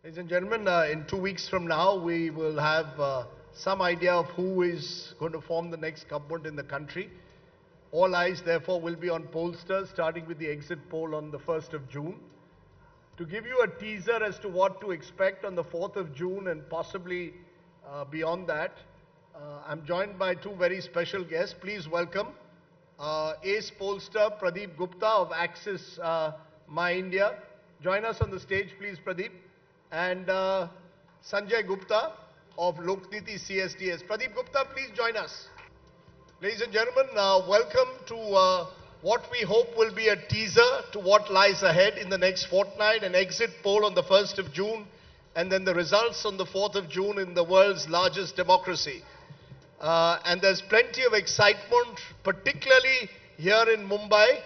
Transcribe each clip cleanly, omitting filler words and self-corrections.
Ladies and gentlemen, in 2 weeks from now, we will have some idea of who is going to form the next government in the country. All eyes, therefore, will be on pollsters, starting with the exit poll on the 1st of June. To give you a teaser as to what to expect on the 4th of June and possibly beyond that, I'm joined by two very special guests. Please welcome ace pollster Pradeep Gupta of AxisMyIndia. Join us on the stage, please, Pradeep. And Sanjay Gupta of Lokniti-CSDS. Pradeep Gupta, please join us. Ladies and gentlemen, welcome to what we hope will be a teaser to what lies ahead in the next fortnight, an exit poll on the 1st of June, and then the results on the 4th of June in the world's largest democracy. And there's plenty of excitement, particularly here in Mumbai,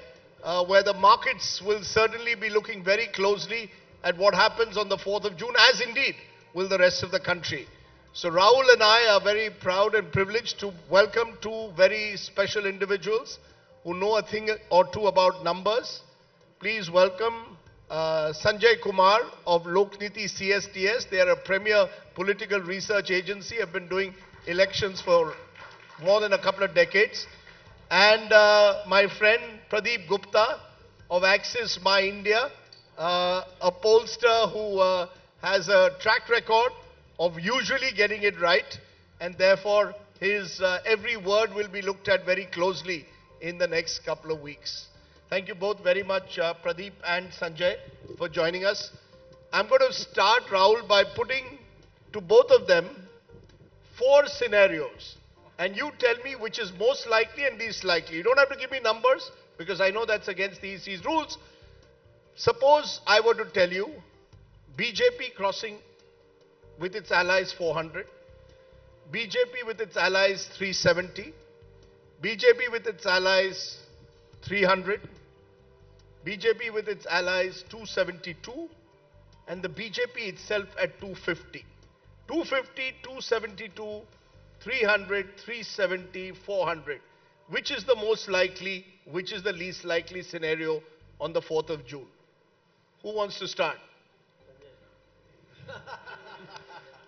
where the markets will certainly be looking very closely at what happens on the 4th of June, as indeed will the rest of the country. So Rahul and I are very proud and privileged to welcome two very special individuals who know a thing or two about numbers. Please welcome Sanjay Kumar of Lokniti-CSDS. They are a premier political research agency, have been doing elections for more than a couple of decades. And my friend Pradeep Gupta of AxisMyIndia, a pollster who has a track record of usually getting it right, and therefore his every word will be looked at very closely in the next couple of weeks. Thank you both very much, Pradeep and Sanjay, for joining us. I'm going to start, Rahul, by putting to both of them 4 scenarios. And you tell me which is most likely and least likely. You don't have to give me numbers, because I know that's against the EC's rules. Suppose I were to tell you BJP crossing with its allies 400, BJP with its allies 370, BJP with its allies 300, BJP with its allies 272, and the BJP itself at 250. 250, 272, 300, 370, 400. Which is the most likely, which is the least likely scenario on the 4th of June? Who wants to start?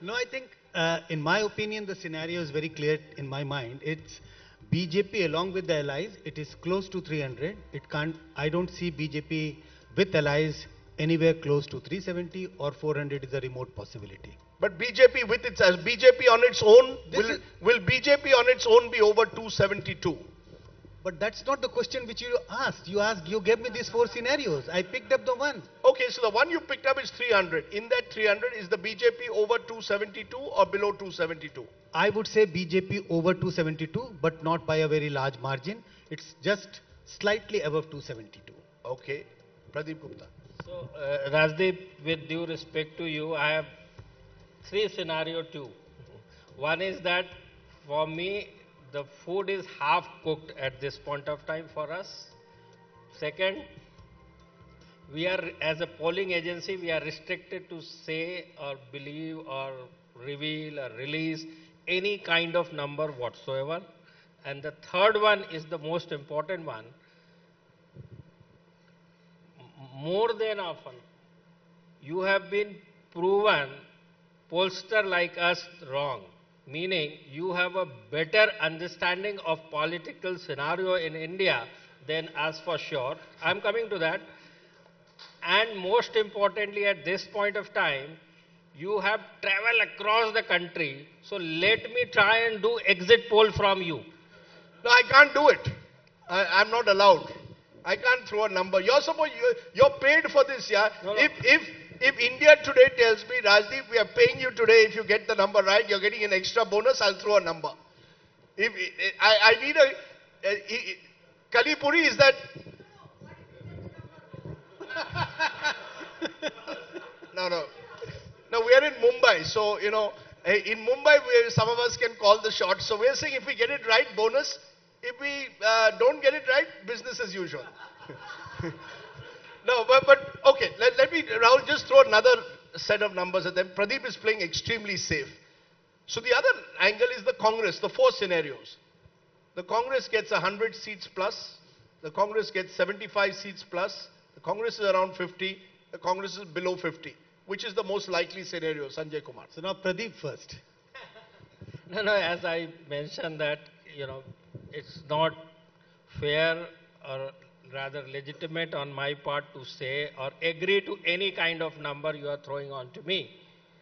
No, I think, in my opinion, the scenario is very clear in my mind. It's BJP along with the allies. It is close to 300. It can't. I don't see BJP with allies anywhere close to 370 or 400 is a remote possibility. But BJP with its BJP on its own, will BJP on its own be over 272? But that's not the question which you asked. You gave me these 4 scenarios. I picked up the one. Okay, so the one you picked up is 300. In that 300, is the BJP over 272 or below 272? I would say BJP over 272, but not by a very large margin. It's just slightly above 272. Okay. Pradeep Gupta. So, Rajdeep, with due respect to you, I have 3 scenarios too. One is that for me, the food is half cooked at this point of time for us. Second, we are, as a polling agency, we are restricted to say or believe or reveal or release any kind of number whatsoever. And the third one is the most important one. More than often, you have been proven pollster like us wrong. Meaning, you have a better understanding of political scenario in India than us for sure. I'm coming to that. And most importantly, at this point of time, you have traveled across the country. So let me try and do exit poll from you. No, I can't do it. I'm not allowed. I can't throw a number. You're paid for this, yeah? No. If India Today tells me, Rajdeep, we are paying you today, if you get the number right, you're getting an extra bonus, I'll throw a number. I need a Kalipuri, is that? No, we are in Mumbai, so, you know, in Mumbai, some of us can call the shots. So we're saying if we get it right, bonus. If we don't get it right, business as usual. No, but okay, let me, Rahul, just throw another set of numbers at them. Pradeep is playing extremely safe. So the other angle is the Congress, the 4 scenarios. The Congress gets 100 seats plus, the Congress gets 75 seats plus, the Congress is around 50, the Congress is below 50. which is the most likely scenario, Sanjay Kumar? So now Pradeep first. No, as I mentioned that, it's not fair or rather legitimate on my part to say or agree to any kind of number you are throwing on to me.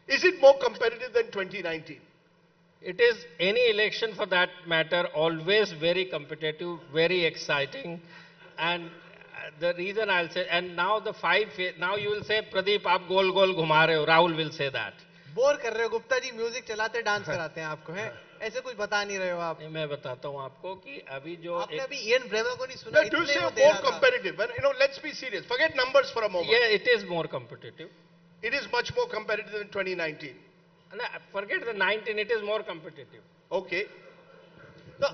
Is it more competitive than 2019? It is any election for that matter, always very competitive, very exciting. And the reason I'll say, and now now you will say, Pradeep, aap gol gol ghuma rahe ho. Rahul will say that. Bore कर रहे हो Gupta ji, music चलाते dance कराते हैं आपको, है ऐसे कुछ बता नहीं रहे हो आप. मैं बताता हूँ आपको कि अभी जो आपने अभी इयन ब्रेमर को नहीं सुना. No, do you say more competitive? And, let's be serious. Forget numbers for a moment. Yeah, it is more competitive. It is much more competitive than 2019. No, forget the 19, it is more competitive. Okay. No,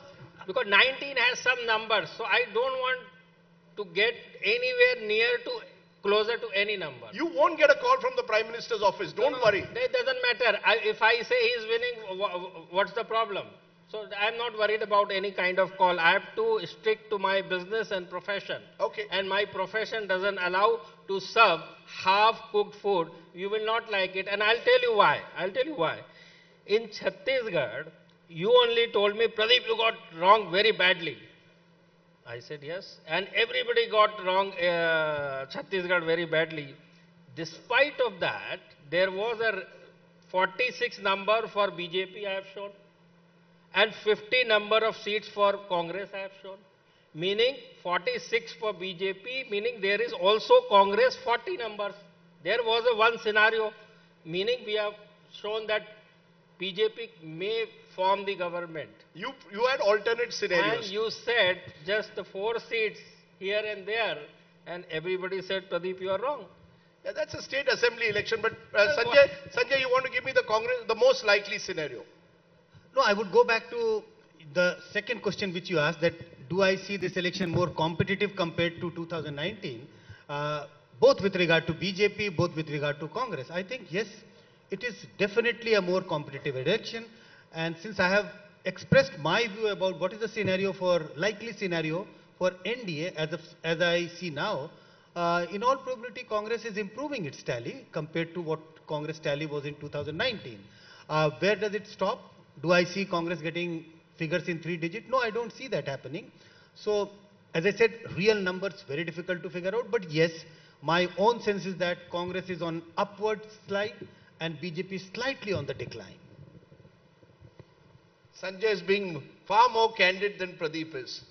because 19 has some numbers, so I don't want to get anywhere near to closer to any number. You won't get a call from the Prime Minister's office. Don't worry. It doesn't matter. If I say he is winning, what's the problem? So I'm not worried about any kind of call. I have to stick to my business and profession. Okay. And my profession doesn't allow to serve half-cooked food. You will not like it. And I'll tell you why. In Chhattisgarh, you only told me, Pradeep, you got wrong very badly. I said yes. And everybody got wrong Chhattisgarh very badly. Despite of that, there was a 46 number for BJP I have shown. And 50 number of seats for Congress I have shown. Meaning 46 for BJP, meaning there is also Congress 40 numbers. There was a one scenario, meaning we have shown that BJP may form the government. You had alternate scenarios. And you said just the 4 seats here and there, and everybody said, Pradeep, you are wrong. Yeah, that's a state assembly election. But Sanjay, you want to give me the most likely scenario? No, I would go back to the second question which you asked, that do I see this election more competitive compared to 2019, both with regard to BJP, both with regard to Congress? I think yes, it is definitely a more competitive election. And since I have expressed my view about what is the likely scenario for NDA as I see now, in all probability Congress is improving its tally compared to what Congress tally was in 2019. Where does it stop? Do I see Congress getting figures in 3 digits? No, I don't see that happening. So, as I said, real numbers very difficult to figure out. But yes, my own sense is that Congress is on upward slide and BJP is slightly on the decline. Sanjay is being far more candid than Pradeep is.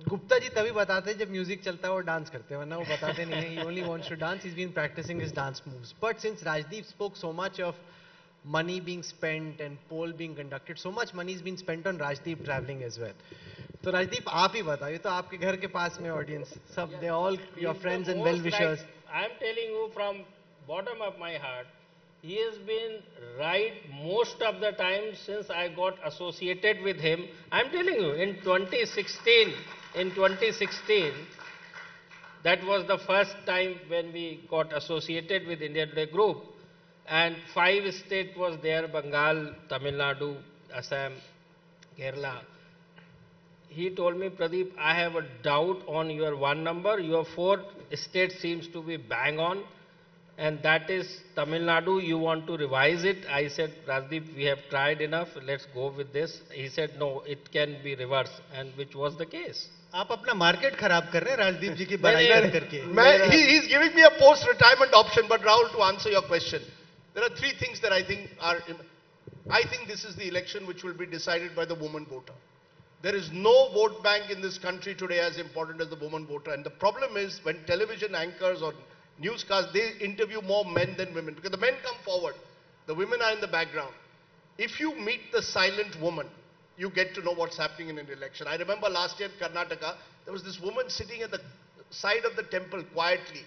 Gupta ji तभी बताते हैं जब music चलता है और dance करते हैं, वरना वो बताते नहीं है. He only wants to dance. He's been practicing his dance moves. But since Rajdeep spoke so much of money being spent and poll being conducted, so much money has been spent on Rajdeep traveling as well. तो राजदीप आप ही बताओ, ये तो आपके घर के पास में audience सब, they all your friends and well wishers. I am telling you from bottom of my heart, he has been right most of the time since I got associated with him. I am telling you, in 2016, that was the first time when we got associated with India Today Group. And 5 states was there, Bengal, Tamil Nadu, Assam, Kerala. He told me, Pradeep, I have a doubt on your one number. Your 4th state seems to be bang on. And that is Tamil Nadu. You want to revise it? I said, Rajdeep, we have tried enough. Let's go with this. He said, no, it can be reversed. And which was the case. आप अपना market खराब कर रहे हैं राजदीप जी की बड़ाई करके. He's giving me a post-retirement option, but Rahul, to answer your question, there are 3 things that I think this is the election which will be decided by the woman voter. There is no vote bank in this country today as important as the woman voter. And the problem is when television anchors or newscasts, they interview more men than women. Because the men come forward. The women are in the background. If you meet the silent woman, you get to know what's happening in an election. I remember last year in Karnataka, there was this woman sitting at the side of the temple quietly.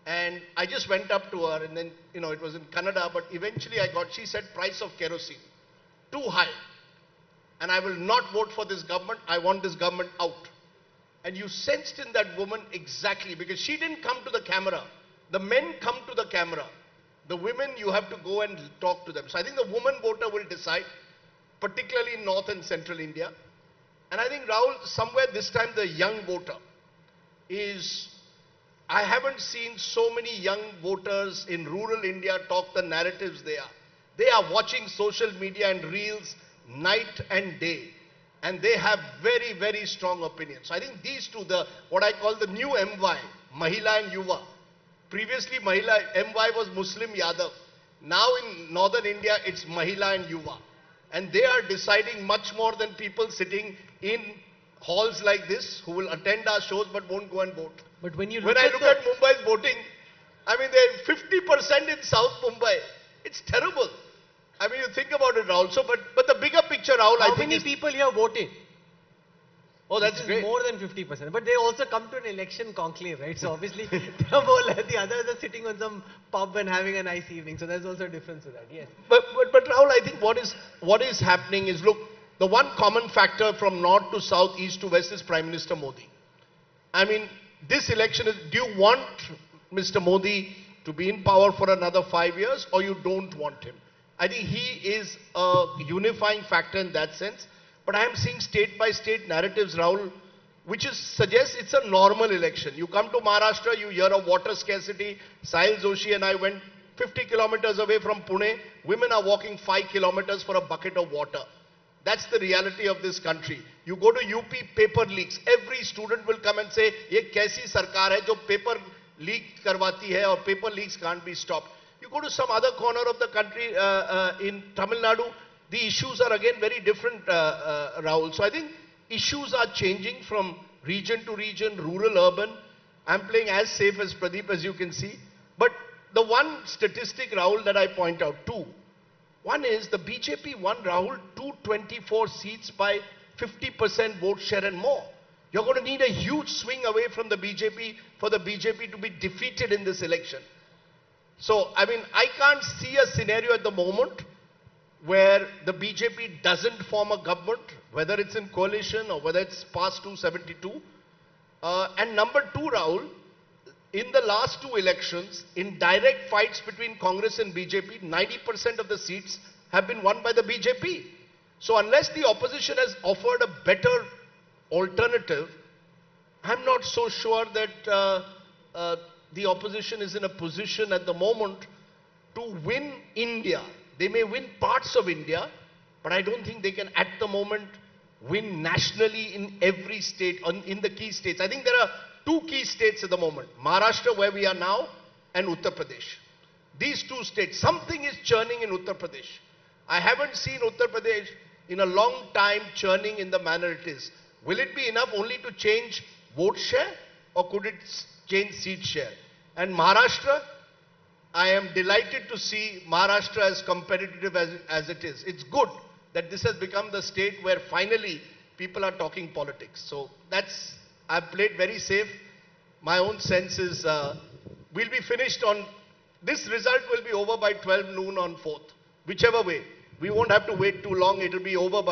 And I just went up to her and then, it was in Kannada, but eventually she said price of kerosene, too high. And I will not vote for this government. I want this government out. And you sensed in that woman exactly, because she didn't come to the camera. The men come to the camera. The women, you have to go and talk to them. So I think the woman voter will decide, particularly in North and Central India. And I think, Rahul, somewhere this time the young voter is, I haven't seen so many young voters in rural India talk the narratives they are. They are watching social media and reels night and day. And they have very, very strong opinions. So I think these two, what I call the new MY, Mahila and Yuva. Previously, MY was Muslim Yadav. Now in northern India, it's Mahila and Yuva. And they are deciding much more than people sitting in halls like this who will attend our shows but won't go and vote. But when I look at Mumbai's voting, I mean, they're 50% in South Mumbai. It's terrible. I mean, you think about it, Rahul. So, but the bigger picture, Rahul, How many people here voted? Oh, that's great. More than 50%. But they also come to an election conclave, right? So obviously, the others are sitting on some pub and having a nice evening. So there's also a difference to that, yes. But Rahul, I think what is happening is, look, the one common factor from north to south, east to west is Prime Minister Modi. I mean, this election is, do you want Mr. Modi to be in power for another 5 years or you don't want him? I think he is a unifying factor in that sense. But I am seeing state by state narratives, Rahul, which suggests it's a normal election. You come to Maharashtra, you hear of water scarcity. Sahil Joshi and I went 50 kilometers away from Pune. Women are walking 5 kilometers for a bucket of water. That's the reality of this country. You go to UP, paper leaks. Every student will come and say, "Ye kaisi sarkar hai jo paper leak karwati hai, aur paper leaks can't be stopped." You go to some other corner of the country in Tamil Nadu, the issues are again very different, Rahul. So I think issues are changing from region to region, rural, urban. I'm playing as safe as Pradeep, as you can see. But the one statistic, Rahul, that I point out, two. One is the BJP won, Rahul, 224 seats by 50% vote share and more. You're going to need a huge swing away from the BJP for the BJP to be defeated in this election. So, I mean, I can't see a scenario at the moment where the BJP doesn't form a government, whether it's in coalition or whether it's past 272. And number two, Rahul, in the last two elections, in direct fights between Congress and BJP, 90% of the seats have been won by the BJP. So unless the opposition has offered a better alternative, I'm not so sure that the opposition is in a position at the moment to win India. They may win parts of India, but I don't think they can at the moment win nationally in every state, in the key states. I think there are two key states at the moment, Maharashtra, where we are now, and Uttar Pradesh. These two states, something is churning in Uttar Pradesh. I haven't seen Uttar Pradesh in a long time churning in the manner it is. Will it be enough only to change vote share, or could it change seat share? And Maharashtra, I am delighted to see Maharashtra as competitive as it is. It's good that this has become the state where finally people are talking politics. So that's, I've played very safe. My own sense is we'll be finished on, this result will be over by 12 noon on 4th. Whichever way. We won't have to wait too long. It will be over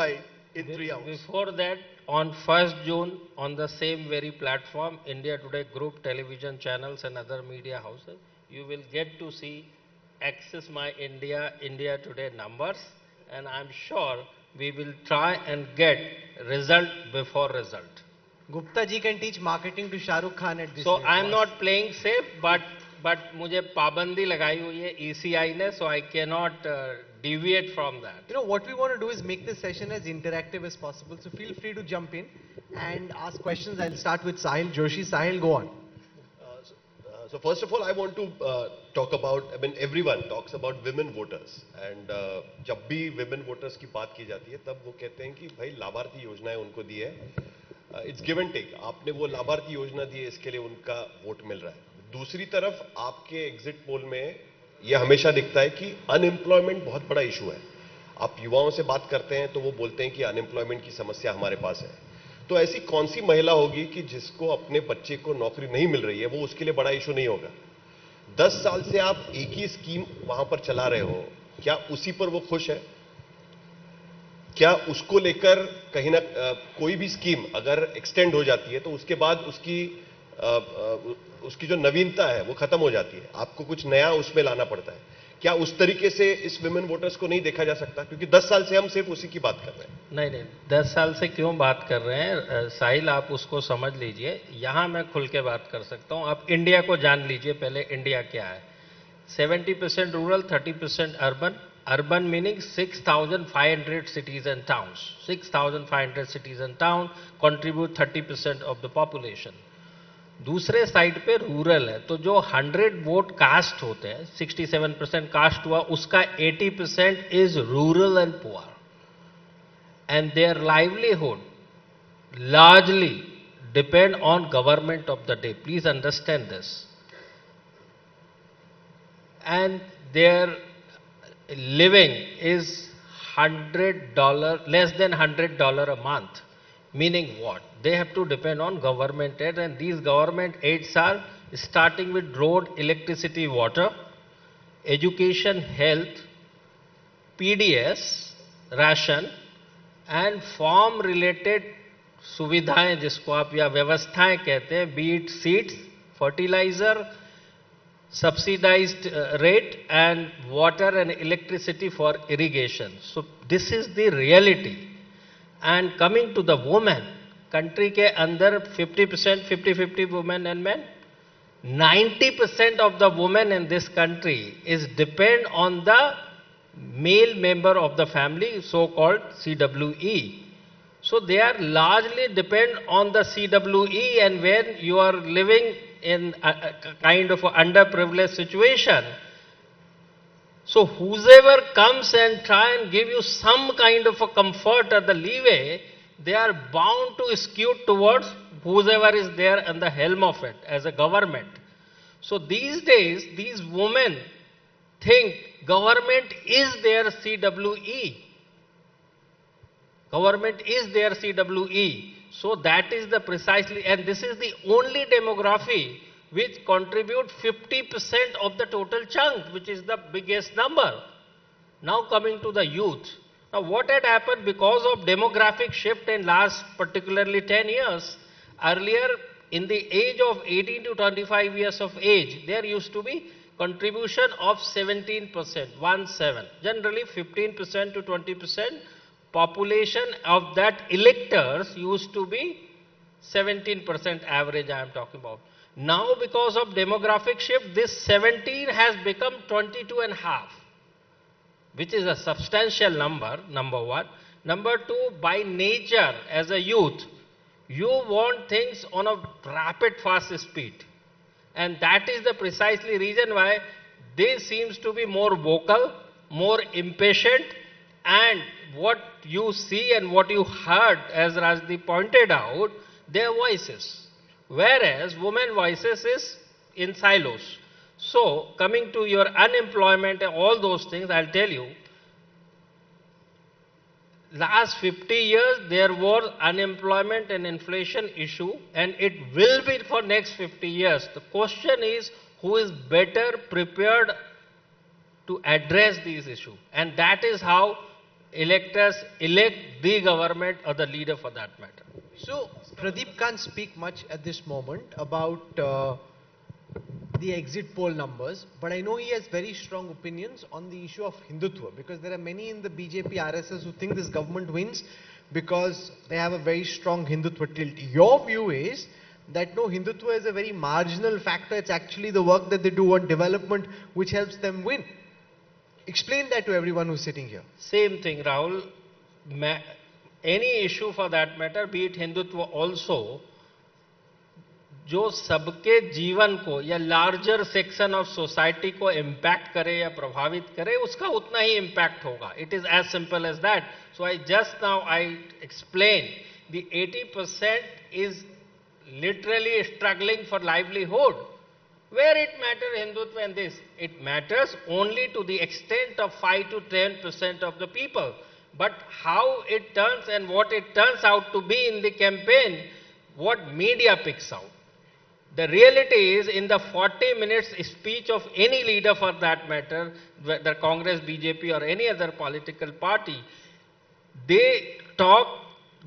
in 3 hours. Before that, on 1st June, on the same very platform, India Today Group television channels and other media houses, you will get to see AxisMyIndia, India Today numbers, and I'm sure we will try and get result before result. Gupta ji can teach marketing to Shah Rukh Khan at this So rate, I'm boss. not playing safe, but मुझे पाबंदी लगाई हुई है ECI ने, so I cannot deviate from that. You know, what we want to do is make this session as interactive as possible. So feel free to jump in and ask questions. I'll start with Sahil Joshi. Sahil, go on. So first of all, I want to talk about, I mean, everyone talks about women voters. And जब भी women voters की बात की जाती है, तब वो कहते हैं कि भाई लाभार्थी योजनाएं उनको दी है. It's give and take. आपने वो लाभार्थी योजना दी है, इसके लिए उनका वोट मिल रहा है. दूसरी तरफ आपके एग्जिट पोल में ये हमेशा दिखता है कि अनएम्प्लॉयमेंट बहुत बड़ा इशू है. आप युवाओं से बात करते हैं तो वो बोलते हैं कि अनएम्प्लॉयमेंट की समस्या हमारे पास है. तो ऐसी कौन सी महिला होगी कि जिसको अपने बच्चे को नौकरी नहीं मिल रही है, वो उसके लिए बड़ा इशू नहीं होगा. 10 साल से आप एक ही स्कीम वहां पर चला रहे हो, क्या उसी पर वो खुश है? क्या उसको लेकर कहीं ना कोई भी स्कीम अगर एक्सटेंड हो जाती है तो उसके बाद उसकी जो नवीनता है वो खत्म हो जाती है, आपको कुछ नया उसमें लाना पड़ता है. क्या उस तरीके से इस विमेन वोटर्स को नहीं देखा जा सकता? क्योंकि 10 साल से हम सिर्फ उसी की बात कर रहे हैं। नहीं नहीं, 10 साल से क्यों बात कर रहे हैं साहिल, आप उसको समझ लीजिए। यहां मैं खुल के बात कर सकता हूं। आप इंडिया को जान लीजिए पहले, इंडिया क्या है। 70% rural, 30% urban. Urban meaning 6,500 cities and towns. 6,500 cities and towns contribute 30% of the population. दूसरे साइड पे रूरल है, तो जो 100 वोट कास्ट होते हैं, 67% कास्ट हुआ, उसका 80% is rural and poor, and their livelihood largely depend on government of the day. Please understand this. And their living is $100, less than $100 a month. Meaning what? They have to depend on government aid, and these government aids are starting with road, electricity, water, education, health, PDS, ration, and farm related सुविधाएं जिसको आप या व्यवस्थाएं कहते हैं, be it seeds, fertilizer, subsidized rate, and water and electricity for irrigation. So this is the reality. And coming to the women, country के अंदर 50%, 50-50 women and men, 90% of the women in this country is depend on the male member of the family, so-called CWE. So they are largely depend on the CWE, and when you are living in a kind of underprivileged situation, so whoever comes and try and give you some kind of a comfort or the leeway, they are bound to skew towards whoever is there at the helm of it as a government. So these days, these women think government is their CWE. Government is their CWE. So that is the precisely, and this is the only demography which contribute 50% of the total chunk, which is the biggest number. Now coming to the youth. Now what had happened because of demographic shift in last particularly 10 years, earlier in the age of 18 to 25 years of age, there used to be contribution of 17%, 1-7, generally 15% to 20%. Population of that electors used to be 17% average I am talking about. Now because of demographic shift, this 17 has become 22.5, which is a substantial number, number one. Number two, by nature as a youth, you want things on a rapid fast speed. And that is the precisely reason why they seems to be more vocal, more impatient, and what you see and what you heard, as Rajdeep pointed out, their voices. Whereas women voices is in silos. So coming to your unemployment and all those things, I'll tell you, last 50 years there was unemployment and inflation issue, and it will be for next 50 years. The question is, who is better prepared to address these issues? And that is how electors elect the government or the leader for that matter. So, Pradeep can't speak much at this moment about the exit poll numbers, but I know he has very strong opinions on the issue of Hindutva, because there are many in the BJP RSS who think this government wins because they have a very strong Hindutva tilt. Your view is that no, Hindutva is a very marginal factor, it's actually the work that they do on development which helps them win. Explain that to everyone who's sitting here. Same thing, Rahul. Any issue for that matter, be it Hindutva also, जो सबके जीवन को या larger section of society को impact करे या प्रभावित करे, उसका उतना ही इम्पैक्ट होगा. It is as simple as that. So I just now I explain the 80% is literally struggling for livelihood. Where it matters Hindutva and this, it matters only to the extent of 5 to 10% of the people. But how it turns and what it turns out to be in the campaign, what media picks out. The reality is, in the 40 minutes speech of any leader for that matter, whether Congress, BJP or any other political party, they talk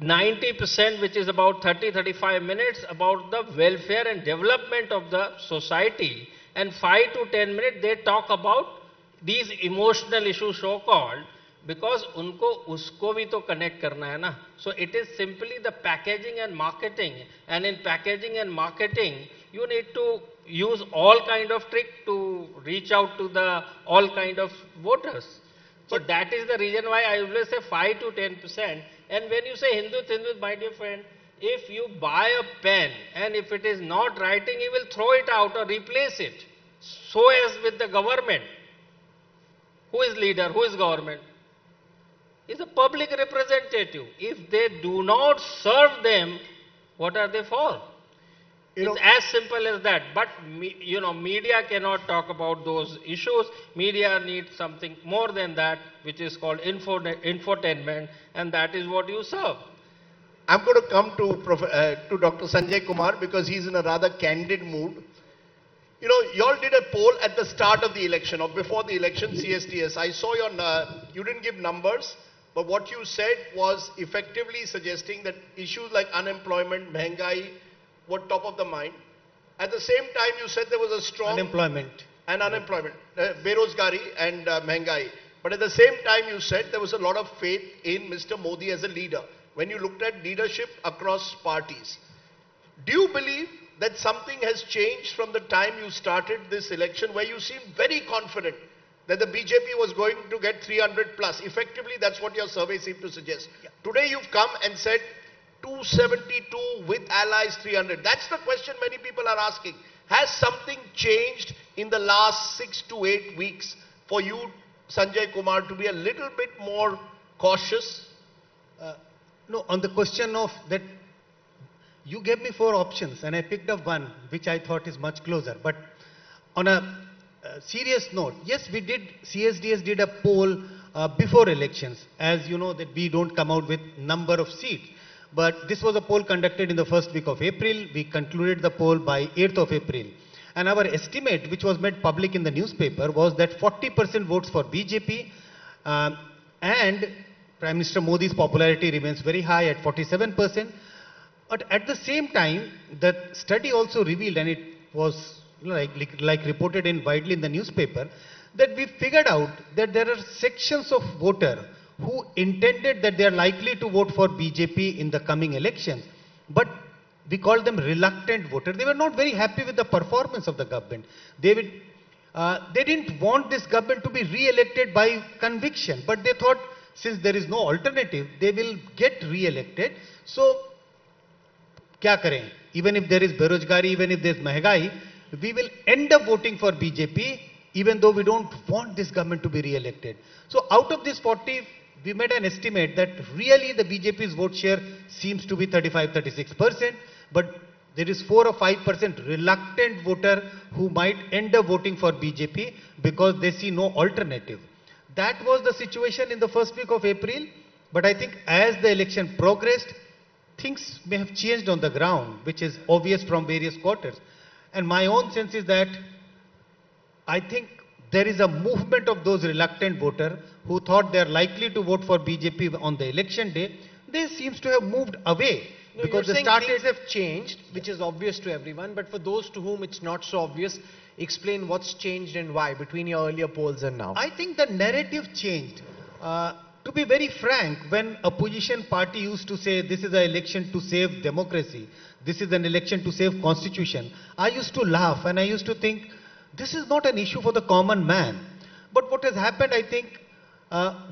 90%, which is about 30-35 minutes, about the welfare and development of the society, and 5 to 10 minutes they talk about these emotional issues so called, because unko usko bhi to connect karna hai na. So it is simply the packaging and marketing, and in packaging and marketing you need to use all kind of trick to reach out to the all kind of voters. So that is the reason why I always say 5 to 10%. And when you say Hindu, my dear friend, if you buy a pen and if it is not writing, you will throw it out or replace it. So as with the government. Who is leader? Who is government? Is a public representative. If they do not serve them, what are they for? It's as simple as that. But, media cannot talk about those issues. Media needs something more than that, which is called infotainment, and that is what you serve. I'm going to come to Dr. Sanjay Kumar because he's in a rather candid mood. You all did a poll at the start of the election or before the election, CSDS. I saw you didn't give numbers, but what you said was effectively suggesting that issues like unemployment, mehengai were top of the mind. At the same time, you said there was a strong... Unemployment. Berozgari and mehengai. But at the same time, you said there was a lot of faith in Mr. Modi as a leader when you looked at leadership across parties. Do you believe that something has changed from the time you started this election, where you seemed very confident that the BJP was going to get 300 plus? Effectively, that's what your survey seemed to suggest. Yeah. Today you've come and said 272 with allies 300. That's the question many people are asking. Has something changed in the last 6 to 8 weeks for you, Sanjay Kumar, to be a little bit more cautious? No, on the question of that, you gave me 4 options and I picked up one which I thought is much closer. But on a serious note, yes, CSDS did a poll before elections. As you know, that we don't come out with number of seats. But this was a poll conducted in the first week of April. We concluded the poll by 8th of April. And our estimate, which was made public in the newspaper, was that 40% votes for BJP and Prime Minister Modi's popularity remains very high at 47%. But at the same time, the study also revealed, and it was like reported widely in the newspaper, that we figured out that there are sections of voters who intended that they are likely to vote for BJP in the coming elections, but we call them reluctant voters. They were not very happy with the performance of the government. They didn't want this government to be re-elected by conviction, but they thought since there is no alternative, they will get re-elected. So, kya kare? Even if there is berozgari, even if there is mehengai, we will end up voting for BJP, even though we don't want this government to be re-elected. So, out of this 40, we made an estimate that really the BJP's vote share seems to be 35-36%, but there is 4 or 5% reluctant voter who might end up voting for BJP because they see no alternative. That was the situation in the first week of April, but I think as the election progressed, things may have changed on the ground, which is obvious from various quarters. And my own sense is that I think there is a movement of those reluctant voters who thought they are likely to vote for BJP on the election day. They seems to have moved away. No, because they started, things have changed, which is obvious to everyone, but for those to whom it's not so obvious, explain what's changed and why between your earlier polls and now. I think the narrative changed. To be very frank, when opposition party used to say this is an election to save democracy, this is an election to save constitution, I used to laugh and I used to think this is not an issue for the common man. But what has happened, I think,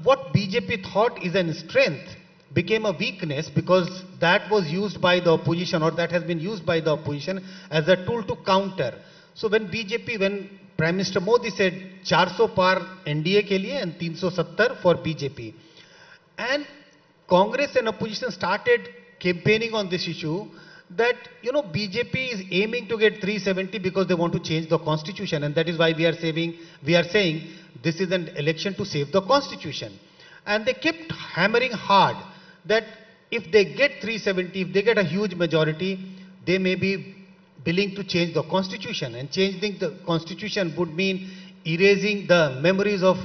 what BJP thought is a strength became a weakness because that was used by the opposition, or that has been used by the opposition as a tool to counter. So when Prime Minister Modi said 400 par NDA ke liye and 370 for BJP, and Congress and opposition started campaigning on this issue that, BJP is aiming to get 370 because they want to change the constitution, and that is why we are saying this is an election to save the constitution. And they kept hammering hard that if they get 370, if they get a huge majority, they may be willing to change the constitution. And changing the constitution would mean erasing the memories of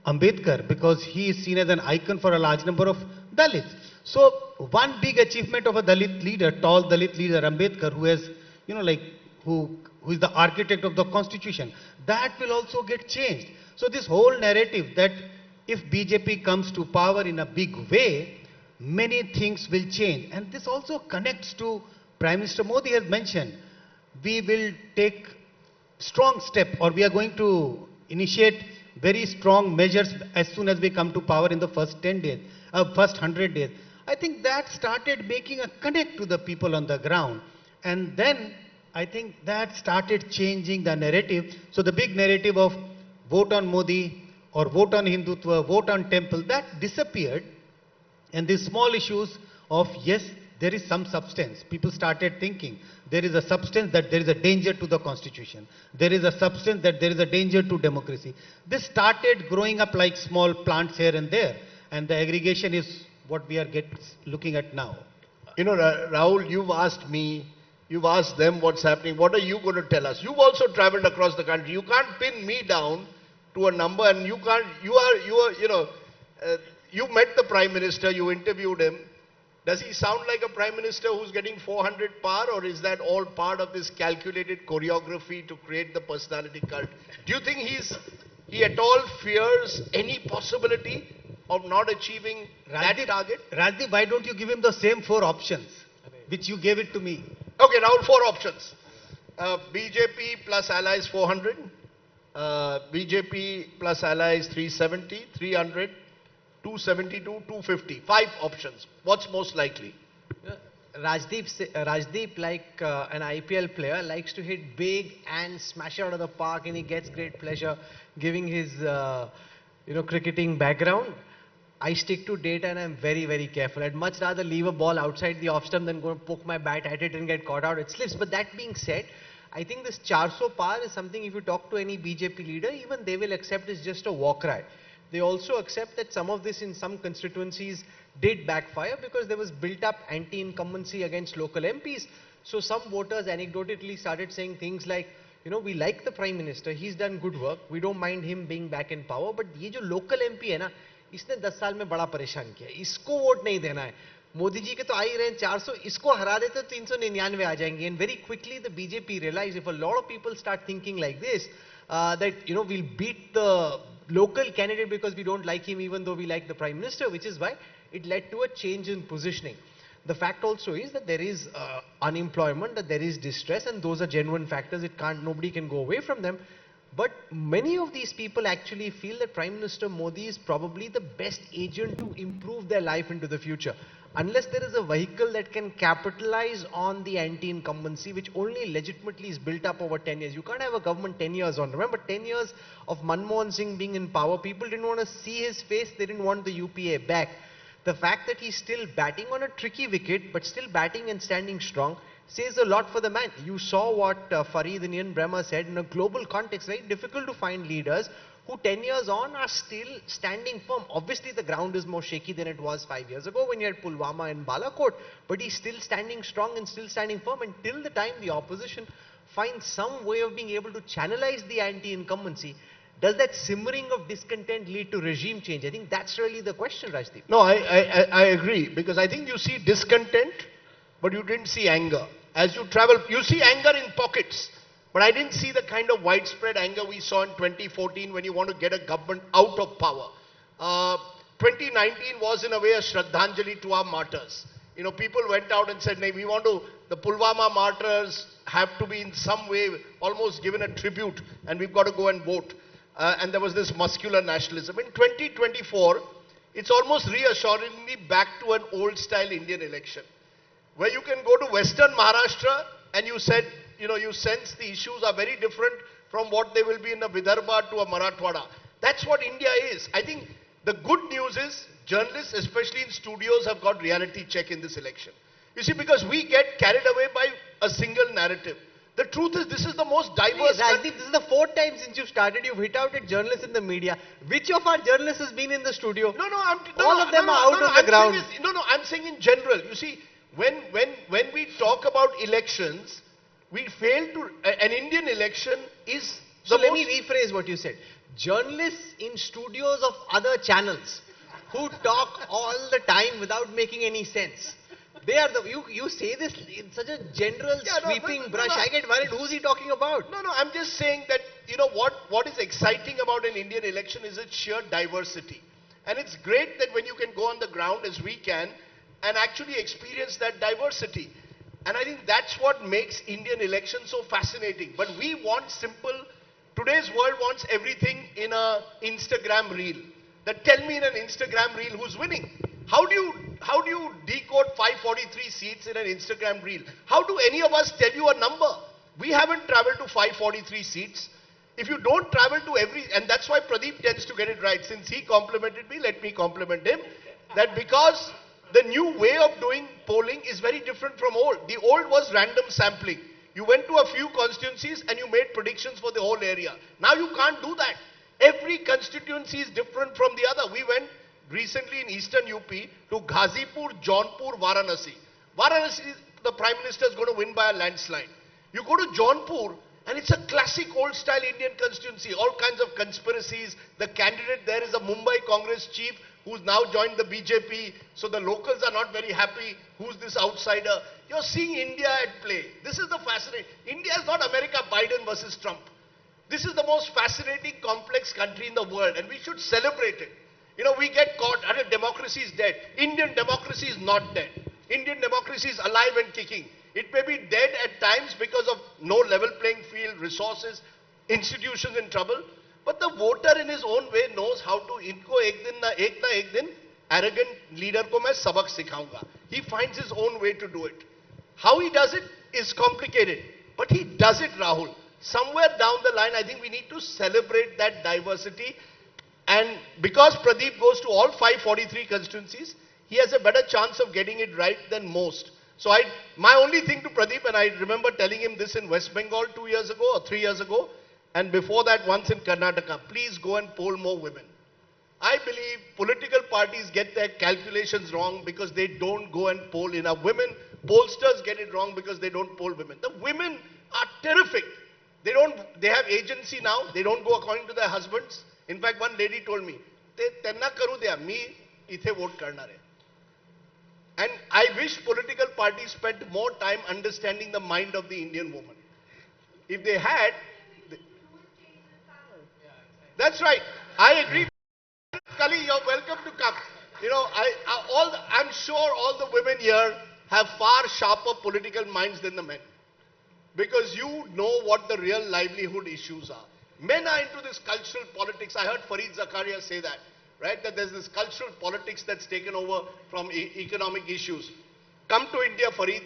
Ambedkar, because he is seen as an icon for a large number of Dalits. So one big achievement of a Dalit leader, tall Dalit leader, Ambedkar, who has, who who is the architect of the constitution, that will also get changed. So this whole narrative that if BJP comes to power in a big way, many things will change. And this also connects to Prime Minister Modi has mentioned, we will take strong step, or we are going to initiate very strong measures as soon as we come to power in the first 10 days, first 100 days. I think that started making a connect to the people on the ground. And then I think that started changing the narrative. So the big narrative of vote on Modi or vote on Hindutva, vote on temple, that disappeared. And these small issues of, yes, there is some substance. People started thinking there is a substance that there is a danger to the constitution. There is a substance that there is a danger to democracy. This started growing up like small plants here and there. And the aggregation is what we are looking at now. You know, Rahul, you've asked me, you've asked them what's happening. What are you going to tell us? You've also traveled across the country. You can't pin me down to a number, and you can't, you met the Prime Minister, you interviewed him. Does he sound like a Prime Minister who's getting 400 par, or is that all part of this calculated choreography to create the personality cult? Do you think he at all fears any possibility of not achieving that target? Rajdeep, why don't you give him the same 4 options, which you gave it to me? Okay, Rahul, 4 options. BJP plus allies 400, BJP plus allies 370, 300, 272, 250. 5 options. What's most likely? Rajdeep, like an IPL player, likes to hit big and smash out of the park, and he gets great pleasure giving his, cricketing background. I stick to data and I'm very, very careful. I'd much rather leave a ball outside the off stump than go and poke my bat at it and get caught out. It slips. But that being said, I think this 400 par is something, if you talk to any BJP leader, even they will accept is just a war cry. They also accept that some of this in some constituencies did backfire because there was built up anti-incumbency against local MPs. So some voters anecdotally started saying things like, we like the Prime Minister, he's done good work, we don't mind him being back in power, but ये जो local MP है ना, इसने 10 साल में बड़ा परेशान किया, इसको वोट नहीं देना है. मोदी जी के तो आ ही रहे हैं 400, इसको हरा देते तो 399 आ जाएंगे. And very quickly the BJP realized if a lot of people start thinking like this, that we'll beat the local candidate because we don't like him even though we like the Prime Minister, which is why it led to a change in positioning. The fact also is that there is unemployment, that there is distress, and those are genuine factors. Nobody can go away from them. But many of these people actually feel that Prime Minister Modi is probably the best agent to improve their life into the future. Unless there is a vehicle that can capitalize on the anti-incumbency, which only legitimately is built up over 10 years. You can't have a government 10 years on. Remember, 10 years of Manmohan Singh being in power, people didn't want to see his face, they didn't want the UPA back. The fact that he's still batting on a tricky wicket, but still batting and standing strong, says a lot for the man. You saw what Farid and Ian Brahma said. In a global context, very difficult to find leaders who 10 years on are still standing firm. Obviously, the ground is more shaky than it was 5 years ago when you had Pulwama and Balakot, but he's still standing strong and still standing firm until the time the opposition finds some way of being able to channelize the anti-incumbency. Does that simmering of discontent lead to regime change? I think that's really the question, Rajdeep. No, I agree, because I think you see discontent, but you didn't see anger. As you travel, you see anger in pockets, but I didn't see the kind of widespread anger we saw in 2014 when you want to get a government out of power. 2019 was in a way a Shraddhanjali to our martyrs. People went out and said, "Nee, we want to, the Pulwama martyrs have to be in some way almost given a tribute, and we've got to go and vote." And there was this muscular nationalism. In 2024, it's almost reassuringly back to an old-style Indian election, where you can go to Western Maharashtra and you said, you sense the issues are very different from what they will be in a Vidarbha to a Marathwada. That's what India is. I think the good news is journalists, especially in studios, have got reality check in this election. You see, because we get carried away by a single narrative. The truth is, this is the most diverse... Rajdeep, this is the 4th time since you've started, you've hit out at journalists in the media. Which of our journalists has been in the studio? All of them are out on the ground. I'm saying in general. You see, when we talk about elections, we fail to... An Indian election is... So let me rephrase what you said. Journalists in studios of other channels who talk all the time without making any sense. They are the, you say this in such a general, sweeping brush. I get worried. Who's he talking about? No, I'm just saying that, what is exciting about an Indian election is its sheer diversity. And it's great that when you can go on the ground, as we can, and actually experience that diversity. And I think that's what makes Indian elections so fascinating. But we want simple, today's world wants everything in a Instagram reel. That tell me in an Instagram reel who's winning. How do you decode 543 seats in an Instagram reel? How do any of us tell you a number? We haven't traveled to 543 seats. If you don't travel to and that's why Pradeep tends to get it right. Since he complimented me, let me compliment him. That because the new way of doing polling is very different from old. The old was random sampling. You went to a few constituencies and you made predictions for the whole area. Now you can't do that. Every constituency is different from the other. We went recently in eastern UP to Ghazipur, Jaunpur, Varanasi. Varanasi, the Prime Minister is going to win by a landslide. You go to Jaunpur and it's a classic old style Indian constituency. All kinds of conspiracies. The candidate there is a Mumbai Congress chief who's now joined the BJP. So the locals are not very happy. Who's this outsider? You're seeing India at play. This is the fascinating. India is not America, Biden versus Trump. This is the most fascinating, complex country in the world and we should celebrate it. We get caught, democracy is dead. Indian democracy is not dead. Indian democracy is alive and kicking. It may be dead at times because of no level playing field, resources, institutions in trouble. But the voter in his own way knows how to, inko ek din, arrogant leader ko main sabak sikhaunga. He finds his own way to do it. How he does it is complicated. But he does it, Rahul. Somewhere down the line, I think we need to celebrate that diversity. And because Pradeep goes to all 543 constituencies, he has a better chance of getting it right than most. So my only thing to Pradeep, and I remember telling him this in West Bengal 2 years ago or 3 years ago, and before that once in Karnataka, please go and poll more women. I believe political parties get their calculations wrong because they don't go and poll enough women. Pollsters get it wrong because they don't poll women. The women are terrific. They have agency now. They don't go according to their husbands. In fact, one lady told me, "Tenna karu dya, me ithe vote karna re." And I wish political parties spent more time understanding the mind of the Indian woman. If they had, that's right. I agree. Kali, you're welcome to come. I'm sure all the women here have far sharper political minds than the men. Because you know what the real livelihood issues are. Men are into this cultural politics. I heard Fareed Zakaria say that, right? That there's this cultural politics that's taken over from economic issues. Come to India, Fareed,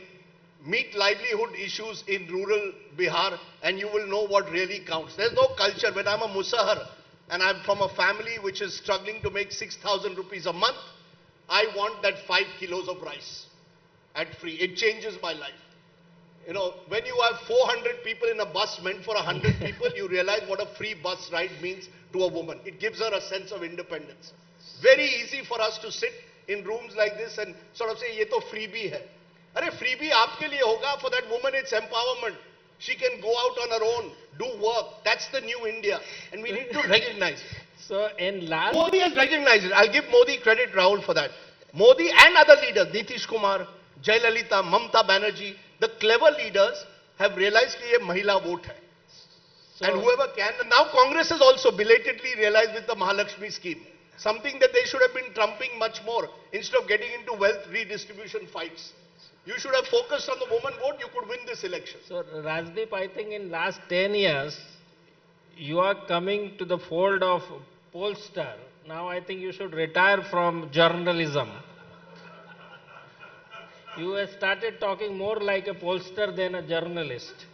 meet livelihood issues in rural Bihar, and you will know what really counts. There's no culture. When I'm a Musahar, and I'm from a family which is struggling to make 6,000 rupees a month, I want that 5 kilos of rice at free. It changes my life. When you have 400 people in a bus meant for 100 people, you realize what a free bus ride means to a woman. It gives her a sense of independence. Very easy for us to sit in rooms like this and sort of say, ye to freebie hai. Arey, freebie aapke liye hoga. For that woman, it's empowerment. She can go out on her own, do work. That's the new India. And we need to recognize it. So in last... Modi has recognized it. I'll give Modi credit, Rahul, for that. Modi and other leaders, Nitish Kumar, Jayalalitha, Mamta Banerjee, the clever leaders have realized that ye mahila vote hai. So, and whoever can. And now Congress has also belatedly realized with the Mahalakshmi scheme. Something that they should have been trumping much more instead of getting into wealth redistribution fights. You should have focused on the woman vote, you could win this election. So Rajdeep, I think in last 10 years, you are coming to the fold of pollster. Now I think you should retire from journalism. You have started talking more like a pollster than a journalist.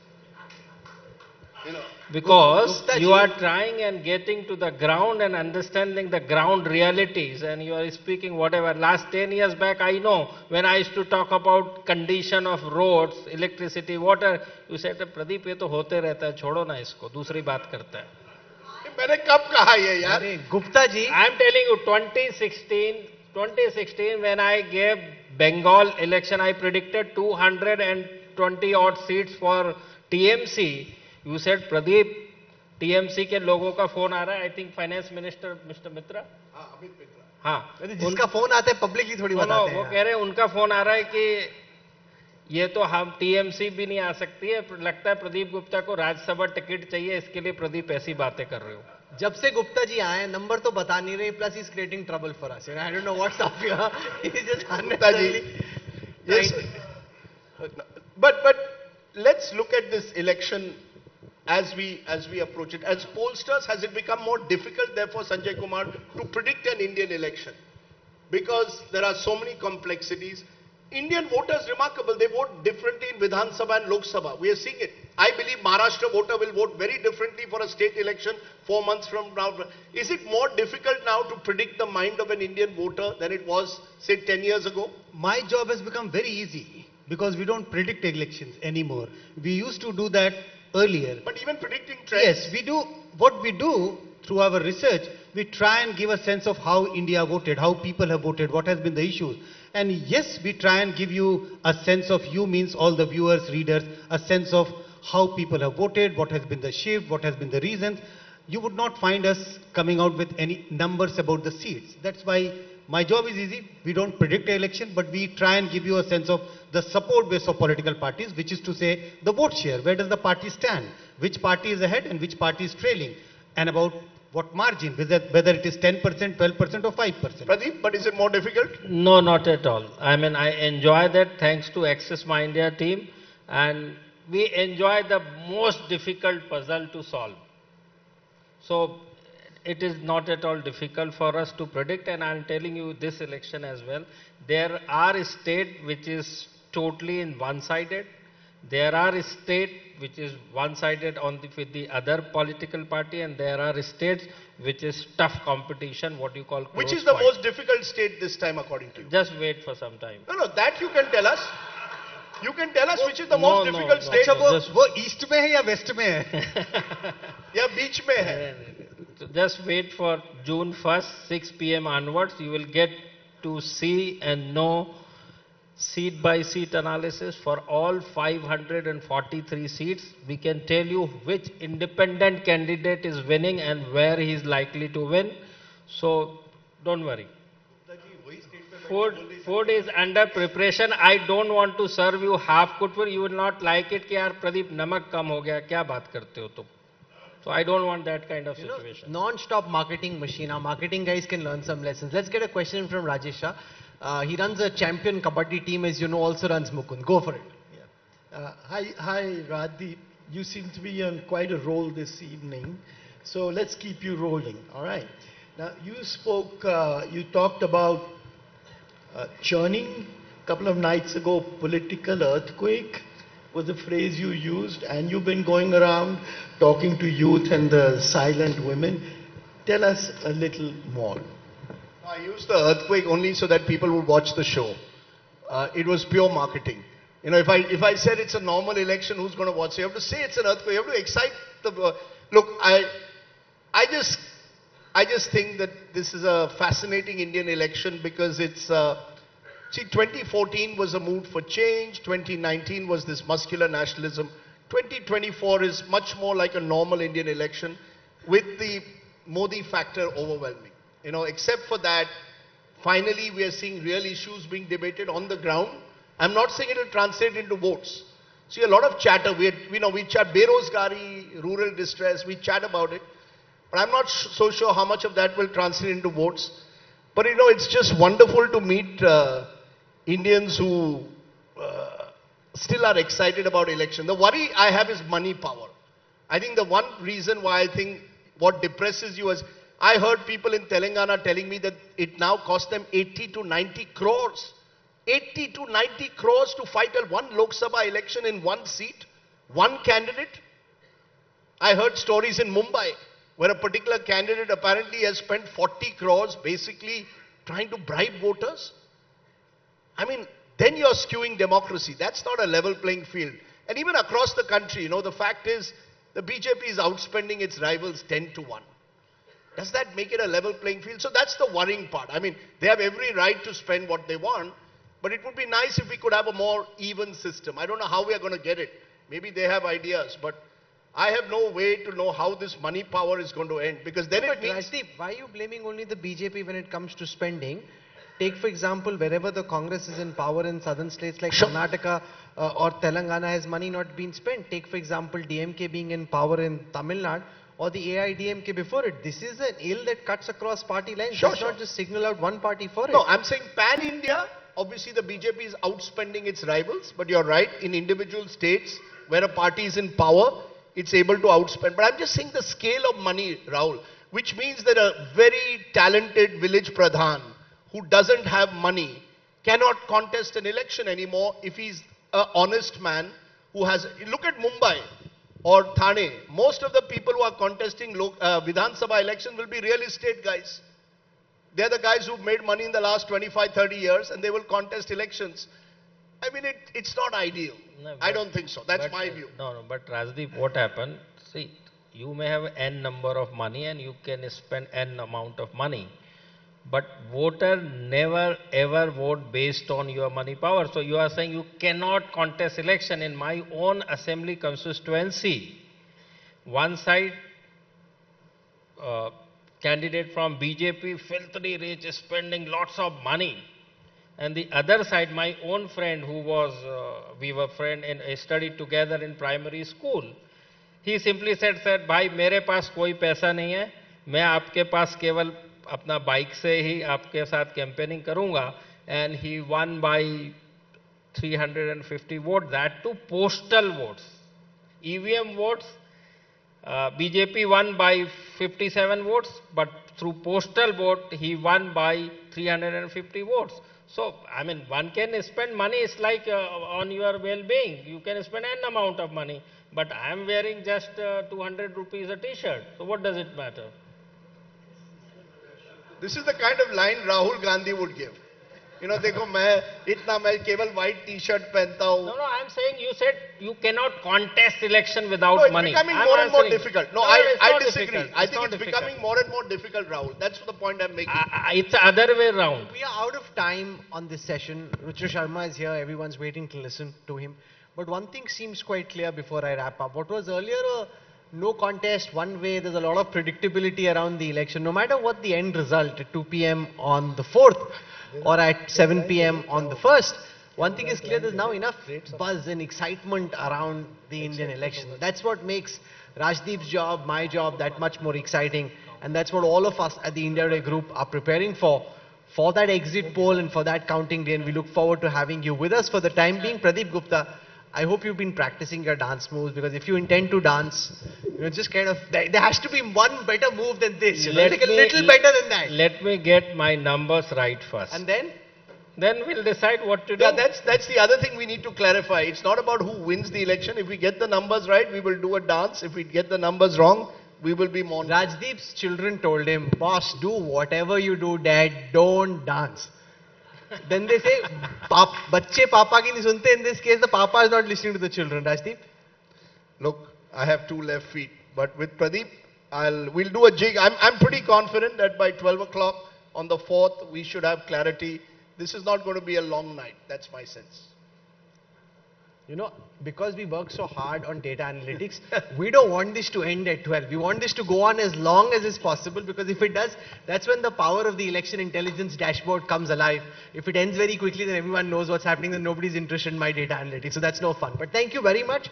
Because you are trying and getting to the ground and understanding the ground realities, and you are speaking whatever. Last 10 years back, I know, when I used to talk about condition of roads, electricity, water, you said, Pradeep, ye to hote rehta hai, chodo na isko, dusri baat karta hai. मैंने कब कहा ये यार? Gupta ji, I am telling you, 2016, when I gave Bengal election, I predicted 220 odd seats for TMC. You said, Pradeep, TMC के लोगों का phone आ रहा है, I think finance minister mister Mitra, Amit Mitra. हाँ, जिसका फोन आता है पब्लिकली थोड़ी बताते हैं। वो कह रहे हैं उनका फोन आ रहा है कि ये तो हम टीएमसी भी नहीं आ सकती है, लगता है प्रदीप गुप्ता को राज्यसभा टिकट चाहिए, इसके लिए प्रदीप ऐसी बातें कर रहे हो। जब से गुप्ता जी आए नंबर तो बता नहीं रहे, plus is creating trouble for us, I don't know what's up here, he just Gupta ji, yes, but let's look at this election as we approach it. As pollsters, has it become more difficult, therefore, Sanjay Kumar, to predict an Indian election? Because there are so many complexities. Indian voters, remarkable, they vote differently in Vidhan Sabha and Lok Sabha. We are seeing it. I believe Maharashtra voter will vote very differently for a state election 4 months from now. Is it more difficult now to predict the mind of an Indian voter than it was, say, 10 years ago? My job has become very easy because we don't predict elections anymore. We used to do that earlier. But even predicting trends. Yes, we do. What we do through our research, we try and give a sense of how India voted, how people have voted, what has been the issues. And yes, we try and give you a sense of, you means all the viewers, readers, a sense of how people have voted, what has been the shift, what has been the reasons. You would not find us coming out with any numbers about the seats. That's why my job is easy. We don't predict the election, but we try and give you a sense of the support base of political parties, which is to say the vote share. Where does the party stand? Which party is ahead and which party is trailing? And about what margin, whether it is 10%, 12% or 5%. Pradeep, but is it more difficult? No, not at all. I mean, I enjoy that thanks to AxisMyIndia team, and we enjoy the most difficult puzzle to solve. So it is not at all difficult for us to predict, and I'm telling you this election as well. There are states which is totally in one-sided. There are states which is one-sided with the other political party, and there are states which is tough competition, what you call close Which is the fight. most difficult state this time, according to you? Just wait for some time. No, that you can tell us. You can tell us which is the No, most no, difficult no, state. no, अच्छा just- वो east में है या waste में है? या बीच में है? So just wait for June 1st, 6 p.m. onwards. You will get to see and know seat by seat analysis for all 543 seats. We can tell you which independent candidate is winning and where he is likely to win. So don't worry. Food is under preparation. I don't want to serve you half cooked food. You will not like it कि यार प्रदीप नमक कम हो गया, क्या बात करते हो तुम? So I don't want that kind of situation. Non-stop marketing machine. Our marketing guys can learn some lessons. Let's get a question from Rajesh Shah. He runs a champion kabaddi team, as you know, also runs Mukund. Go for it. Hi, Radhi. You seem to be on quite a roll this evening. So let's keep you rolling, all right? Now, you talked about churning a couple of nights ago. Political earthquake was the phrase you used, and you've been going around talking to youth and the silent women. Tell us a little more. I used the earthquake only so that people would watch the show. It was pure marketing. You know, if I said it's a normal election, who's going to watch? So you have to say it's an earthquake. You have to excite the. Look, I just think that this is a fascinating Indian election because it's. See, 2014 was a mood for change. 2019 was this muscular nationalism. 2024 is much more like a normal Indian election with the Modi factor overwhelming. You know, except for that, finally we are seeing real issues being debated on the ground. I'm not saying it will translate into votes. See, a lot of chatter. We chat berozgari, rural distress. We chat about it, but I'm not so sure how much of that will translate into votes. But you know, it's just wonderful to meet Indians who still are excited about election. The worry I have is money power. I think the one reason why I think what depresses you is I heard people in Telangana telling me that it now costs them 80 to 90 crores. 80 to 90 crores to fight a one Lok Sabha election in one seat, one candidate. I heard stories in Mumbai where a particular candidate apparently has spent 40 crores basically trying to bribe voters. I mean, then you're skewing democracy. That's not a level playing field. And even across the country, you know, the fact is the BJP is outspending its rivals 10 to 1. Does that make it a level playing field? So that's the worrying part. I mean, they have every right to spend what they want, but it would be nice if we could have a more even system. I don't know how we are going to get it. Maybe they have ideas, but I have no way to know how this money power is going to end, because then But it means... Rajdeep, why are you blaming only the BJP when it comes to spending? Take, for example, wherever the Congress is in power in southern states like Karnataka or Telangana, has money not been spent? Take, for example, DMK being in power in Tamil Nadu or the AIDMK before it. This is an ill that cuts across party lines. Sure, Let's sure. not just signal out one party for it. No, I'm saying pan-India, obviously the BJP is outspending its rivals, but you're right, in individual states where a party is in power, it's able to outspend. But I'm just saying the scale of money, Rahul, which means that a very talented village pradhan who doesn't have money cannot contest an election anymore if he's an honest man who has... Look at Mumbai or Thane. Most of the people who are contesting Vidhan Sabha election will be real estate guys. They're the guys who've made money in the last 25, 30 years, and they will contest elections. I mean, it's not ideal. No, I don't think so. That's but, my view. No, but Rajdeep, what happened? See, you may have n number of money and you can spend n amount of money. But voter never ever vote based on your money power. So you are saying you cannot contest election. In my own assembly constituency, one side candidate from BJP, filthily rich, spending lots of money. And the other side, my own friend who was, we were friend and studied together in primary school. He simply said, भाई मेरे पास कोई पैसा नहीं है, मैं आपके पास केवल अपना बाइक से ही आपके साथ कैंपेनिंग करूंगा. And he won by 350 votes, that too postal votes. EVM votes, BJP won by 57 votes, but through postal vote he won by 350 votes. So, I mean, one can spend money, it's like on your well-being. You can spend an amount of money, but I am wearing just 200 rupees a t-shirt. So what does it matter? This is the kind of line Rahul Gandhi would give. You know, देखो मैं केवल white t-shirt पहनता हूँ. No, I'm saying you said you cannot contest election without No, it's money. becoming I'm more and more answering. difficult. No, it's I not disagree. difficult. I It's think not it's difficult. becoming more and more difficult, Rahul. That's the point I'm making. It's the other way round. We are out of time on this session. Ruchir Sharma is here. Everyone's waiting to listen to him. But one thing seems quite clear before I wrap up. What was earlier a no contest one way, there's a lot of predictability around the election. No matter what the end result at 2 p.m. on the 4th or at 7 p.m. on the 1st, one thing is clear, there's now enough buzz and excitement around the Indian election. That's what makes Rajdeep's job, my job, that much more exciting. And that's what all of us at the India Day Group are preparing for that exit poll and for that counting day. And we look forward to having you with us for the time being. Pradeep Gupta, I hope you've been practicing your dance moves, because if you intend to dance, just kind of, there has to be one better move than this. Like a little better than that. Let me get my numbers right first. And then? Then we'll decide what to do. Yeah, that's the other thing we need to clarify. It's not about who wins the election. If we get the numbers right, we will do a dance. If we get the numbers wrong, we will be mournful. Rajdeep's children told him, boss, do whatever you do, dad, don't dance. Then they say, bacche papa ki nahi sunte. In this case, the papa is not listening to the children. Rajdeep? Look, I have two left feet, but with Pradeep, we'll do a jig. I'm pretty confident that by 12 o'clock on the 4th, we should have clarity. This is not going to be a long night. That's my sense. You know, because we work so hard on data analytics, we don't want this to end at 12. We want this to go on as long as is possible, because if it does, that's when the power of the election intelligence dashboard comes alive. If it ends very quickly, then everyone knows what's happening, then nobody's interested in my data analytics. So that's no fun. But thank you very much,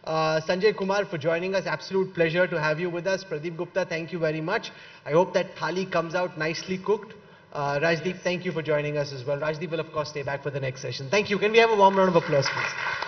Sanjay, Kumar, for joining us. Absolute pleasure to have you with us. Pradeep Gupta, thank you very much. I hope that thali comes out nicely cooked. Rajdeep, thank you for joining us as well. Rajdeep will, of course, stay back for the next session. Thank you. Can we have a warm round of applause, please?